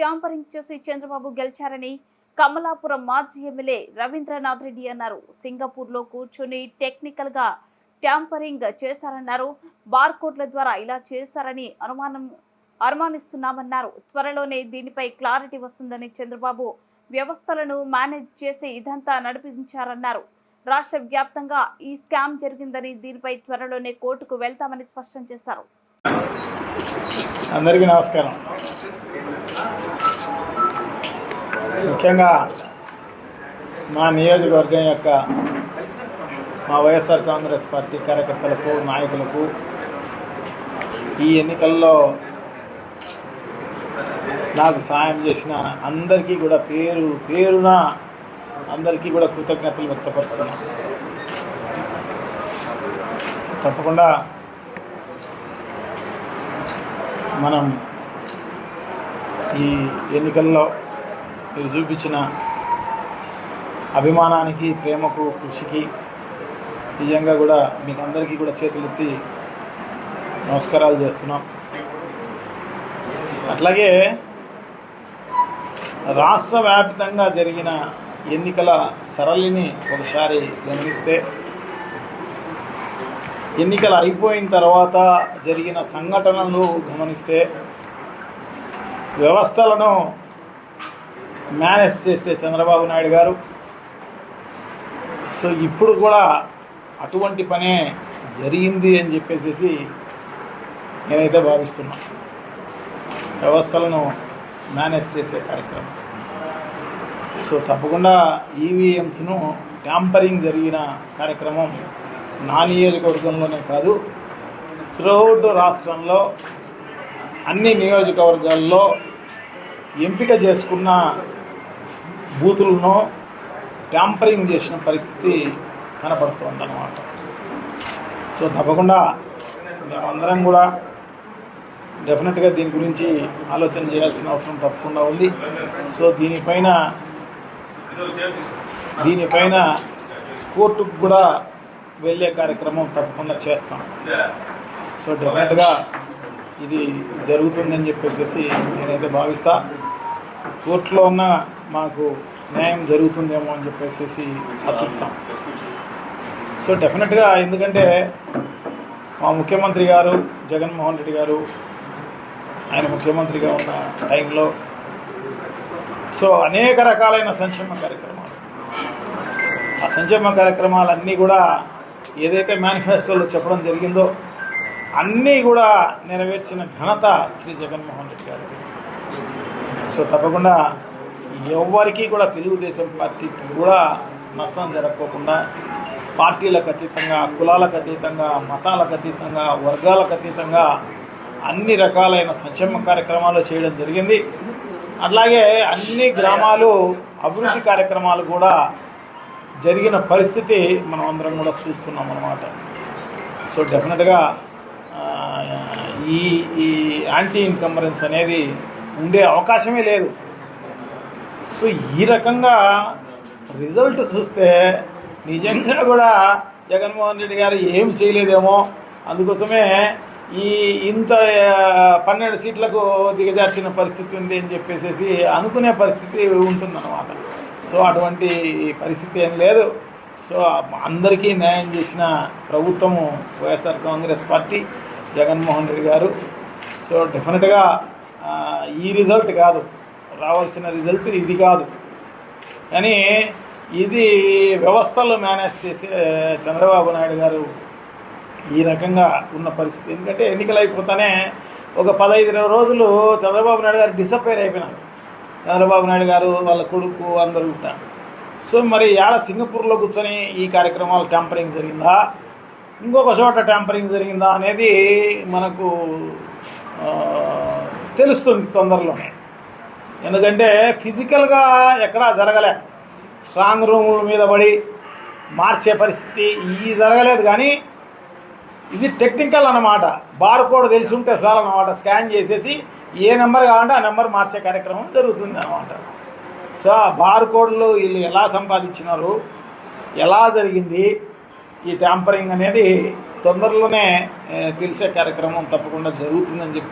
Tampering చేసి చంద్రబాబు గెలిచారని కమలాపురం మాజీ MLA Rabindranath Reddy అన్నారు. సింగపూర్లో కూర్చొని టెక్నికల్ గా ట్యాంపరింగ్ చేశారన్నారు. బార్కోడ్ల ద్వారా ఇలా చేశారని అనుమానిస్తున్నామన్నారు. త్వరలోనే దీనిపై క్లారిటీ వస్తుందని చంద్రబాబు వ్యవస్థలను మేనేజ్ చేసి ఇదంతా నడిపించారన్నారు. రాష్ట్ర వ్యాప్తంగా ఈ స్కామ్ జరిగిందని దీనిపై త్వరలోనే కోర్టుకు వెళ్తామని స్పష్టం చేశారు. అందరికీ నమస్కారం. ముఖ్యంగా మా నియోజకవర్గం యొక్క మా వైఎస్ఆర్ కాంగ్రెస్ పార్టీ కార్యకర్తలకు నాయకులకు ఈ ఎన్నికల్లో నాకు సాయం చేసిన అందరికీ కూడా పేరున అందరికీ కూడా కృతజ్ఞతలు వ్యక్తపరుస్తున్నాను. తప్పకుండా మనం ఈ ఎన్నికల్లో మీరు చూపించిన అభిమానానికి, ప్రేమకు, కృషికి నిజంగా కూడా మీకు అందరికీ కూడా చేతులెత్తి నమస్కారాలు చేస్తున్నాం. అట్లాగే రాష్ట్ర వ్యాప్తంగా జరిగిన ఎన్నికల సరళిని ఒకసారి గమనిస్తే, ఎన్నికలు అయిపోయిన తర్వాత జరిగిన సంఘటనలు గమనిస్తే, వ్యవస్థలను మేనేజ్ చేసే చంద్రబాబు నాయుడు గారు సో ఇప్పుడు కూడా అటువంటి పనే జరిగింది అని చెప్పేసి నేనైతే భావిస్తున్నా. వ్యవస్థలను మేనేజ్ చేసే కార్యక్రమం. సో తప్పకుండా ఈవీఎంస్ను ట్యాంపరింగ్ జరిగిన కార్యక్రమం నా నియోజకవర్గంలోనే కాదు, త్రూఅవుట్ రాష్ట్రంలో అన్ని నియోజకవర్గాల్లో ఎంపిక చేసుకున్న బూతులను ట్యాంపరింగ్ చేసిన పరిస్థితి కనపడుతుందన్నమాట. సో తప్పకుండా మేమందరం కూడా డెఫినెట్గా దీని గురించి ఆలోచన చేయాల్సిన అవసరం తప్పకుండా ఉంది. సో దీనిపైన కోర్టుకు కూడా వెళ్ళే కార్యక్రమం తప్పకుండా చేస్తాం. సో డెఫినెట్గా ఇది జరుగుతుందని చెప్పేసి నేనైతే భావిస్తా. కోర్టులో ఉన్న మాకు న్యాయం జరుగుతుందేమో అని చెప్పేసి ఆశిస్తాం. సో డెఫినెట్గా ఎందుకంటే మా ముఖ్యమంత్రి గారు జగన్మోహన్ రెడ్డి గారు ఆయన ముఖ్యమంత్రిగా ఉన్న టైంలో సో అనేక రకాలైన సంక్షేమ కార్యక్రమాలు, ఆ సంక్షేమ కార్యక్రమాలన్నీ కూడా ఏదైతే మేనిఫెస్టోలో చెప్పడం జరిగిందో అన్నీ కూడా నెరవేర్చిన ఘనత శ్రీ జగన్మోహన్ రెడ్డి గారిది. సో తప్పకుండా ఎవరికి కూడా తెలుగుదేశం పార్టీకి కూడా నష్టం జరగకోకుండా పార్టీలకు అతీతంగా, కులాలకు అతీతంగా, మతాలకు అతీతంగా, వర్గాలకు అతీతంగా అన్ని రకాలైన సంక్షేమ కార్యక్రమాలు చేయడం జరిగింది. అట్లాగే అన్ని గ్రామాలు అభివృద్ధి కార్యక్రమాలు కూడా జరిగిన పరిస్థితి మనం అందరం కూడా చూస్తున్నాం అన్నమాట. సో డెఫినెట్గా ఈ యాంటీ ఇన్కంబరెన్స్ అనేది ఉండే అవకాశమే లేదు. సో ఈ రకంగా రిజల్ట్ చూస్తే నిజంగా కూడా జగన్మోహన్ రెడ్డి గారు ఏం చేయలేదేమో, అందుకోసమే ఇంత 12 సీట్లకు దిగజార్చిన పరిస్థితి ఉంది అని చెప్పేసి అనుకునే పరిస్థితి ఉంటుందన్నమాట. సో అటువంటి పరిస్థితి ఏం లేదు. సో అందరికీ న్యాయం చేసిన ప్రభుత్వము వైఎస్ఆర్ కాంగ్రెస్ పార్టీ, జగన్మోహన్ రెడ్డి గారు. సో డెఫినెట్గా ఈ రిజల్ట్ కాదు, రావాల్సిన రిజల్ట్ ఇది కాదు, కానీ ఇది వ్యవస్థలు మేనేజ్ చేసే చంద్రబాబు నాయుడు గారు ఈ రకంగా ఉన్న పరిస్థితి. ఎందుకంటే ఎన్నికలు అయిపోతానే ఒక 15-20 రోజులు చంద్రబాబు నాయుడు గారు డిసప్పేర్ అయిపోయినారు. చంద్రబాబు నాయుడు గారు, వాళ్ళ కొడుకు అందరూ ఉంటారు. సో మరి సింగపూర్లో కూర్చొని ఈ కార్యక్రమాలు ట్యాంపరింగ్ జరిగిందా, ఇంకొక చోట ట్యాంపరింగ్ జరిగిందా అనేది మనకు తెలుస్తుంది తొందరలోనే. ఎందుకంటే ఫిజికల్గా ఎక్కడా జరగలే, స్ట్రాంగ్ రూముల మీద పడి మార్చే పరిస్థితి ఈ జరగలేదు. కానీ ఇది టెక్నికల్ అన్నమాట. బార్ కోడ్ తెలిసి ఉంటే చాలన్నమాట, స్కాన్ చేసేసి ఏ నెంబర్ కావాలంటే ఆ నెంబర్ మార్చే కార్యక్రమం జరుగుతుంది అన్నమాట. సో బార్ కోడ్లు వీళ్ళు ఎలా సంపాదించినారు, ఎలా జరిగింది ఈ ట్యాంపరింగ్ అనేది తొందరలోనే తెలిసే కార్యక్రమం తప్పకుండా జరుగుతుందని చెప్పి